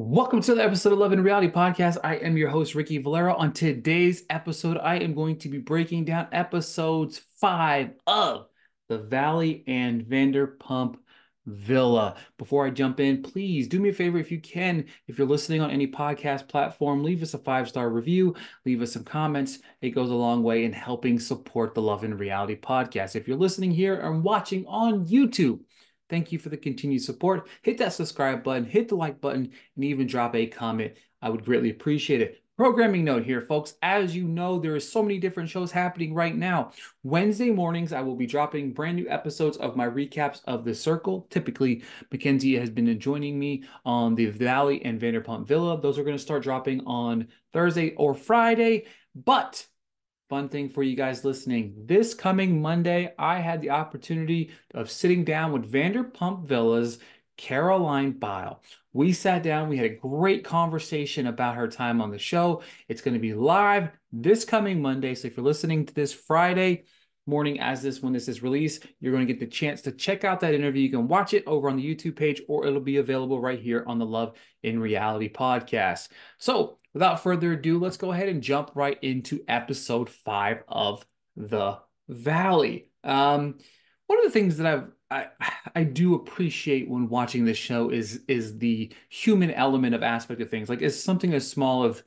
Welcome to the episode 11 Reality Podcast. I am your host, Ricky Valero. On today's episode, I am going to be breaking down episodes 5 of The Valley and Vanderpump Villa. Before I jump in, please do me a favor if you can. If you're listening on any podcast platform, leave us a 5-star review, leave us some comments. It goes a long way in helping support the Love and Reality Podcast. If you're listening here and watching on YouTube, thank you for the continued support. Hit that subscribe button, hit the like button, and even drop a comment. I would greatly appreciate it. Programming note here, folks. As you know, there are so many different shows happening right now. Wednesday mornings, I will be dropping brand new episodes of my recaps of The Circle. Typically, Mackenzie has been joining me on The Valley and Vanderpump Villa. Those are going to start dropping on Thursday or Friday. But fun thing for you guys listening. This coming Monday, I had the opportunity of sitting down with Vanderpump Villa's Caroline Bile. We sat down, we had a great conversation about her time on the show. It's going to be live this coming Monday. So if you're listening to this Friday morning when this is released, you're going to get the chance to check out that interview. You can watch it over on the YouTube page, or it'll be available right here on the Love in Reality podcast. So without further ado, let's go ahead and jump right into episode 5 of The Valley. One of the things that I do appreciate when watching this show is the human element of aspect of things. Like it's something as small of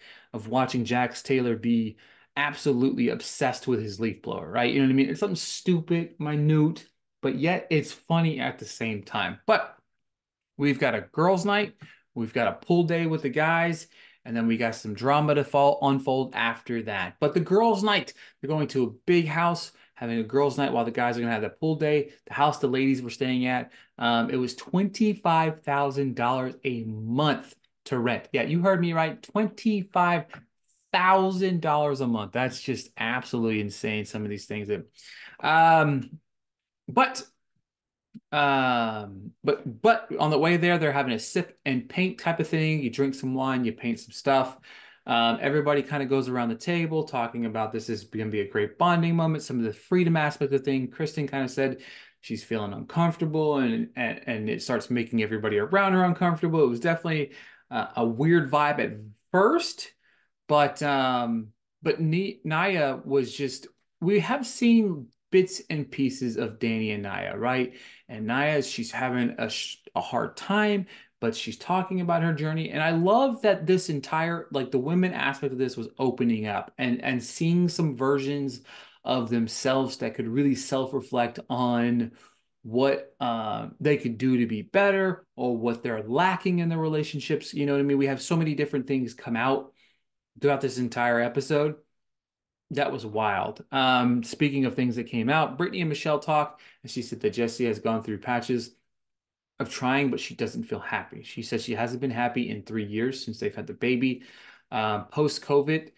watching Jax Taylor be absolutely obsessed with his leaf blower, right? You know what I mean? It's something stupid, minute, but yet it's funny at the same time. But we've got a girls' night, we've got a pool day with the guys, and then we got some drama to unfold after that. But the girls' night, they're going to a big house, having a girls' night while the guys are going to have that pool day. The house the ladies were staying at, it was $25,000 a month to rent. Yeah, you heard me right. $25,000 a month. That's just absolutely insane. Some of these things that, but but on the way there, they're having a sip and paint type of thing. You drink some wine, you paint some stuff. Everybody kind of goes around the table talking about this is going to be a great bonding moment. Some of the freedom aspect of the thing. Kristen kind of said she's feeling uncomfortable, and it starts making everybody around her uncomfortable. It was definitely a weird vibe at first, but Naya was just. We have seen bits and pieces of Danny and Naya, right? And Naya, she's having a hard time, but she's talking about her journey. And I love that this entire, like the women aspect of this was opening up and seeing some versions of themselves that could really self-reflect on what they could do to be better or what they're lacking in their relationships. You know what I mean? We have so many different things come out throughout this entire episode. That was wild. Speaking of things that came out, Brittany and Michelle talk, and she said that Jesse has gone through patches of trying, but she doesn't feel happy. She says she hasn't been happy in 3 years since they've had the baby. Post-COVID,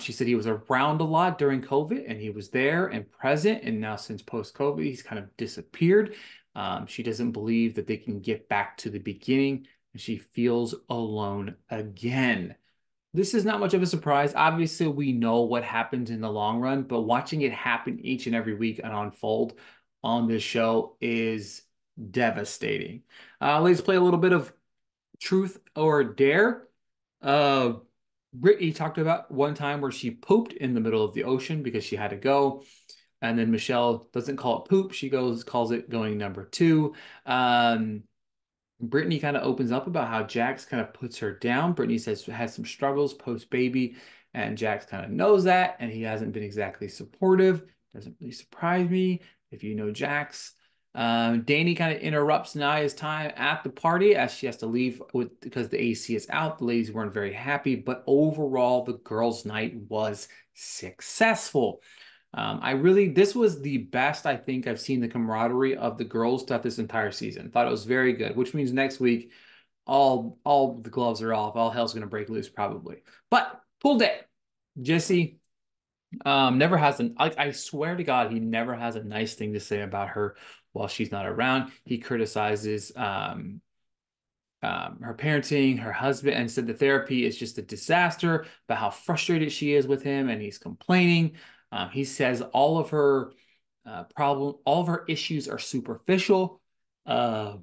she said he was around a lot during COVID, and he was there and present, and now since post-COVID, he's kind of disappeared. She doesn't believe that they can get back to the beginning, and she feels alone again. This is not much of a surprise. Obviously, we know what happens in the long run, but watching it happen each and every week and unfold on this show is devastating. Let's play a little bit of truth or dare. Uh, Brittany talked about one time where she pooped in the middle of the ocean because she had to go. And then Michelle doesn't call it poop. She calls it going number two. Brittany kind of opens up about how Jax kind of puts her down. Brittany says has some struggles post baby, and Jax kind of knows that, and he hasn't been exactly supportive. Doesn't really surprise me if you know Jax. Danny kind of interrupts Naya's time at the party as she has to leave because the AC is out. The ladies weren't very happy, but overall, the girls' night was successful. This was the best I think I've seen the camaraderie of the girls throughout this entire season. Thought it was very good, which means next week all the gloves are off. All hell's gonna break loose probably. But pool day, Jesse never has an like I swear to God he never has a nice thing to say about her while she's not around. He criticizes her parenting, her husband, and said the therapy is just a disaster, about how frustrated she is with him, and he's complaining. He says all of her all of her issues are superficial. Uh,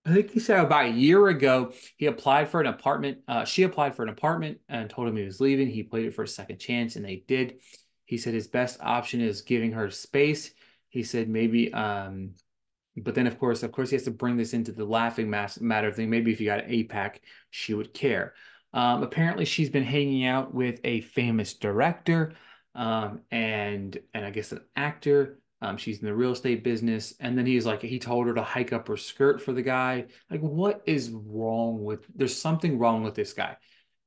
I think he said about a year ago he applied for an apartment. She applied for an apartment and told him he was leaving. He played it for a second chance, and they did. He said his best option is giving her space. He said maybe, but then of course, he has to bring this into the laughing matter thing. Maybe if you got an APAC, she would care. Apparently, she's been hanging out with a famous director, and I guess an actor. She's in the real estate business, and then he told her to hike up her skirt for the guy. Like, what is wrong with? There's something wrong with this guy.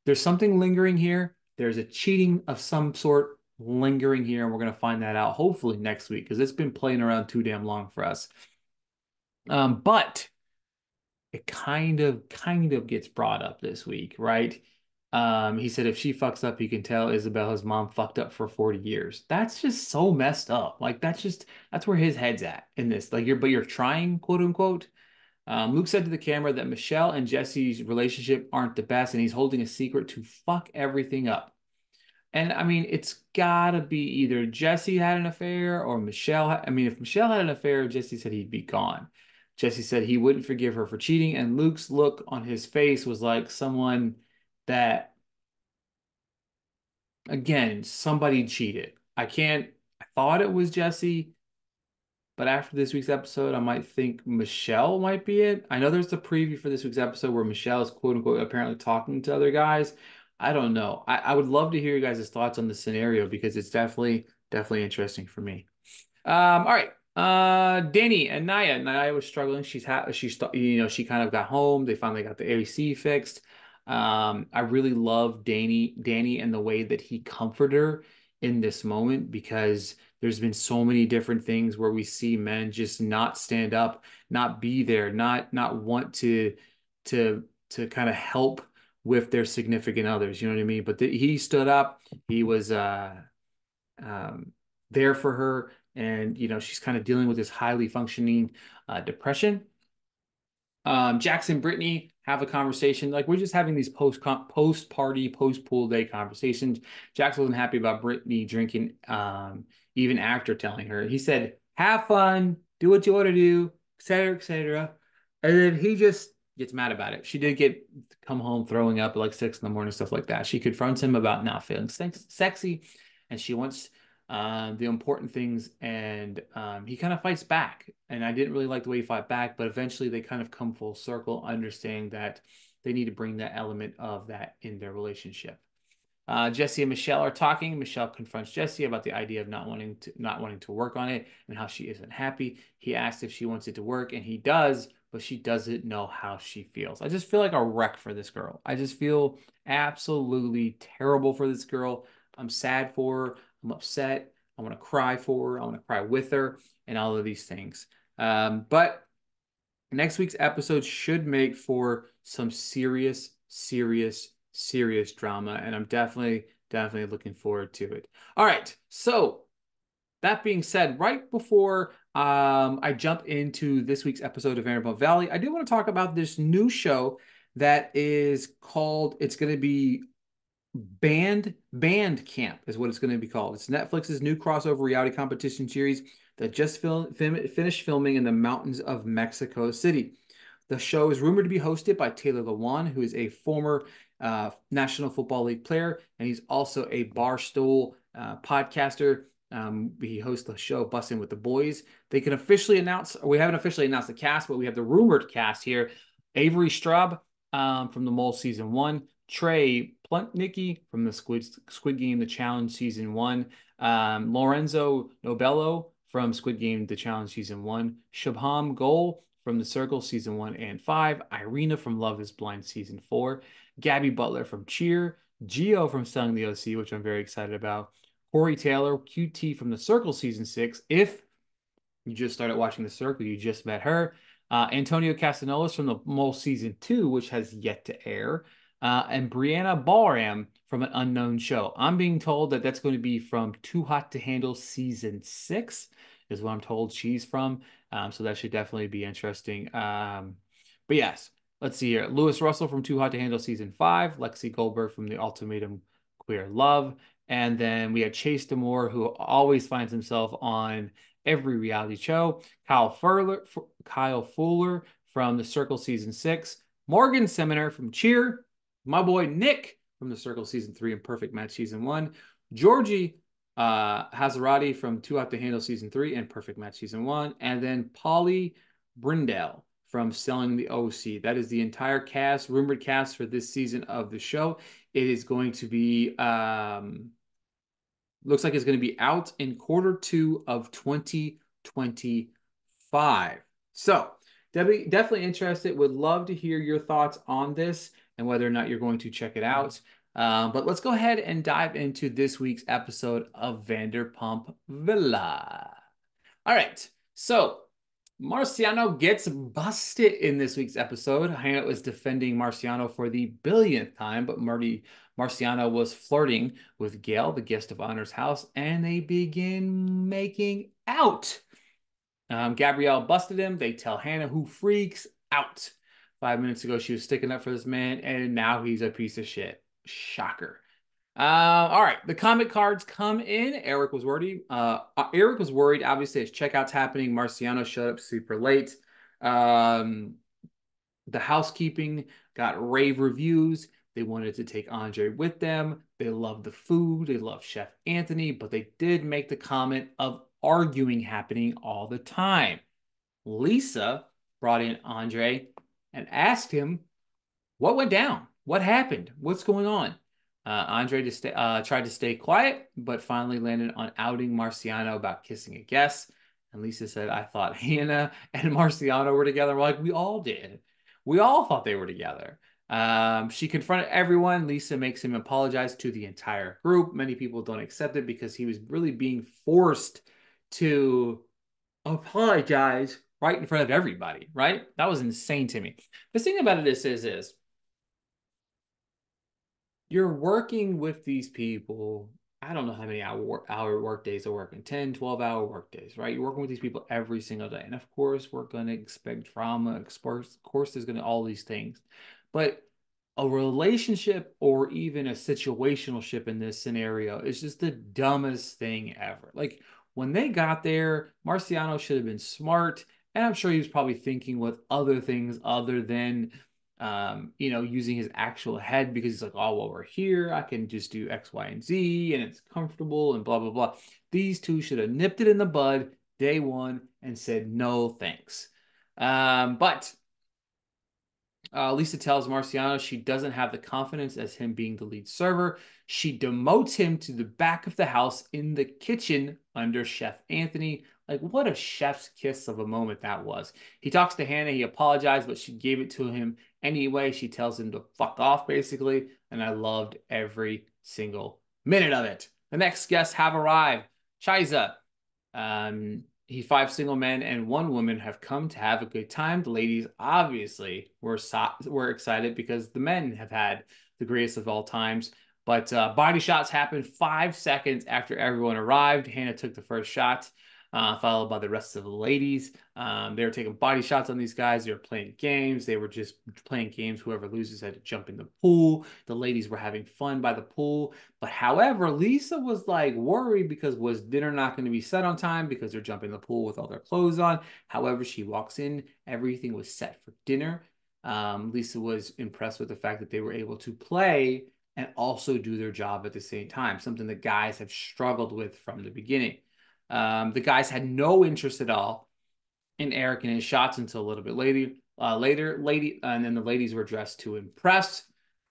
There's something lingering here. There's a cheating of some sort lingering here, and we're gonna find that out hopefully next week because it's been playing around too damn long for us. But it kind of gets brought up this week, right? He said if she fucks up, he can tell Isabella's mom fucked up for 40 years. That's just so messed up. Like that's where his head's at in this. Like you're trying, quote unquote. Luke said to the camera that Michelle and Jesse's relationship aren't the best, and he's holding a secret to fuck everything up. And I mean, it's gotta be either Jesse had an affair or Michelle. I mean, if Michelle had an affair, Jesse said he'd be gone. Jesse said he wouldn't forgive her for cheating, and Luke's look on his face was like someone that, again, somebody cheated. I thought it was Jesse, but after this week's episode, I might think Michelle might be it. I know there's a preview for this week's episode where Michelle is quote unquote apparently talking to other guys. I don't know. I would love to hear you guys' thoughts on the scenario because it's definitely interesting for me. All right. Danny and Naya. Naya was struggling. She kind of got home. They finally got the AC fixed. I really love Danny and the way that he comforted her in this moment because there's been so many different things where we see men just not stand up, not be there, not want to kind of help with their significant others. You know what I mean? But he stood up. He was um, there for her, and she's kind of dealing with this highly functioning depression. Jackson, Brittany have a conversation. Like we're just having these post party, post pool day conversations. Jackson wasn't happy about Brittany drinking, even after telling her. He said, "Have fun, do what you want to do, etc., etc." And then he just gets mad about it. She did come home throwing up at like 6 in the morning, stuff like that. She confronts him about not feeling sexy, and she wants the important things, and he kind of fights back. And I didn't really like the way he fought back, but eventually they kind of come full circle, understanding that they need to bring that element of that in their relationship. Jesse and Michelle are talking. Michelle confronts Jesse about the idea of not wanting to work on it and how she isn't happy. He asks if she wants it to work, and he does, but she doesn't know how she feels. I just feel like a wreck for this girl. I just feel absolutely terrible for this girl. I'm sad for her. I'm upset. I want to cry for her. I want to cry with her, and all of these things. But next week's episode should make for some serious, serious, serious drama, and I'm definitely looking forward to it. All right, so that being said, right before I jump into this week's episode of Vanderpump Valley, I do want to talk about this new show that is called. It's going to be Band Camp is what it's going to be called. It's Netflix's new crossover reality competition series that just finished filming in the mountains of Mexico City. The show is rumored to be hosted by Taylor Lewan, who is a former National Football League player, and he's also a Barstool podcaster. He hosts the show Bussin' with the Boys. They can officially announce, or we haven't officially announced the cast, but we have the rumored cast here. Avery Straub from The Mole Season 1, Trey Plutnicki from the Squid Game The Challenge Season 1, Lorenzo Nobello from Squid Game The Challenge Season 1, Shubham Goel from The Circle Season 1 and 5, Irina from Love is Blind Season 4, Gabby Butler from Cheer, Gio from Selling the OC, which I'm very excited about, Corey Taylor, QT from The Circle Season 6. If you just started watching The Circle, you just met her. Antonio Castanelos from The Mole Season 2, which has yet to air. And Brianna Ballram from An Unknown Show. I'm being told that that's going to be from Too Hot to Handle Season 6 is what I'm told she's from. So that should definitely be interesting. But yes, let's see here. Lewis Russell from Too Hot to Handle Season 5. Lexi Goldberg from The Ultimatum Queer Love. And then we have Chase Demore, who always finds himself on every reality show. Kyle Fuller from The Circle Season 6, Morgan Seminer from Cheer, my boy Nick from The Circle Season 3 and Perfect Match Season 1, Georgie Hazarati from Too Hot to Handle Season 3 and Perfect Match Season 1, and then Polly Brindell from Selling the OC. That is the entire cast, rumored cast for this season of the show. It is going to be, looks like it's going to be out in Q2 of 2025. So, definitely interested. Would love to hear your thoughts on this and whether or not you're going to check it out. But let's go ahead and dive into this week's episode of Vanderpump Villa. All right, so Marciano gets busted in this week's episode. Hannah was defending Marciano for the billionth time, but Marciano was flirting with Gail, the guest of honor's house, and they begin making out. Gabrielle busted him. They tell Hannah, who freaks out. 5 minutes ago, she was sticking up for this man, and now he's a piece of shit. Shocker. All right, the comment cards come in. Eric was worried. Obviously, as checkout's happening, Marciano showed up super late. The housekeeping got rave reviews. They wanted to take Andre with them. They loved the food. They loved Chef Anthony, but they did make the comment of arguing happening all the time. Lisa brought in Andre and asked him, what went down? What happened? What's going on? Andre tried to stay quiet, but finally landed on outing Marciano about kissing a guest. And Lisa said, I thought Hannah and Marciano were together. We're like, we all did. We all thought they were together. She confronted everyone. Lisa makes him apologize to the entire group. Many people don't accept it because he was really being forced to apologize right in front of everybody, right? That was insane to me. The thing about it is you're working with these people. I don't know how many hour work days they're working, 10, 12-hour work days, right? You're working with these people every single day. And of course, we're going to expect drama. Of course, there's going to all these things. But a relationship or even a situational ship in this scenario is just the dumbest thing ever. Like when they got there, Marciano should have been smart. And I'm sure he was probably thinking with other things other than using his actual head, because he's like, oh, well, we're here. I can just do X, Y, and Z, and it's comfortable and blah, blah, blah. These two should have nipped it in the bud day one and said, no, thanks. But Lisa tells Marciano she doesn't have the confidence as him being the lead server. She demotes him to the back of the house in the kitchen under Chef Anthony. Like, what a chef's kiss of a moment that was. He talks to Hannah. He apologized, but she gave it to him anyway. She tells him to fuck off, basically. And I loved every single minute of it. The next guests have arrived. Chiza. Five single men and one woman have come to have a good time. The ladies obviously were excited because the men have had the greatest of all times. But body shots happened 5 seconds after everyone arrived. Hannah took the first shot, followed by the rest of the ladies. They were taking body shots on these guys. They were playing games. They were just playing games. Whoever loses had to jump in the pool. The ladies were having fun by the pool. But however, Lisa was like worried because was dinner not going to be set on time because they're jumping in the pool with all their clothes on. However, she walks in. Everything was set for dinner. Lisa was impressed with the fact that they were able to play and also do their job at the same time, something that guys have struggled with from the beginning. The guys had no interest at all in Eric and his shots until a little bit later, and then the ladies were dressed to impress.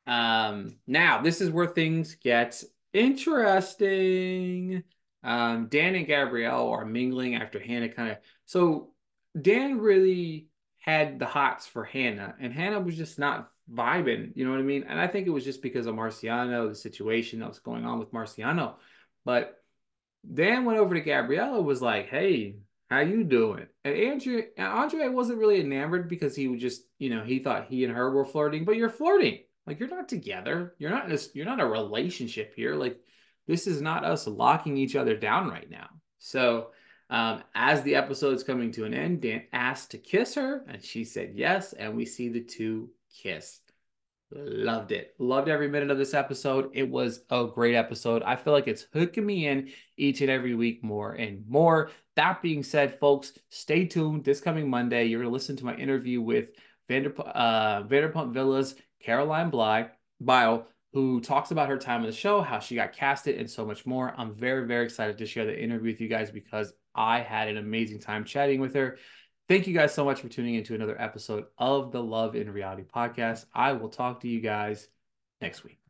Now, this is where things get interesting. Dan and Gabrielle are mingling after Hannah so Dan really had the hots for Hannah, and Hannah was just not vibing, you know what I mean? And I think it was just because of Marciano, the situation that was going on with Marciano. But Dan went over to Gabriella, was like, hey, how you doing? And Andre wasn't really enamored because he would just, he thought he and her were flirting, but you're flirting. Like, you're not together. You're not in a relationship here. Like, this is not us locking each other down right now. So as the episode's coming to an end, Dan asked to kiss her, and she said yes, and we see the two kiss. Loved it. Loved every minute of this episode. It was a great episode. I feel like it's hooking me in each and every week more and more. That being said, folks, stay tuned. This coming Monday, you're going to listen to my interview with Vanderpump Villa's Caroline Bile, who talks about her time on the show, how she got casted, and so much more. I'm very, very excited to share the interview with you guys because I had an amazing time chatting with her. Thank you guys so much for tuning into another episode of the Love in Reality podcast. I will talk to you guys next week.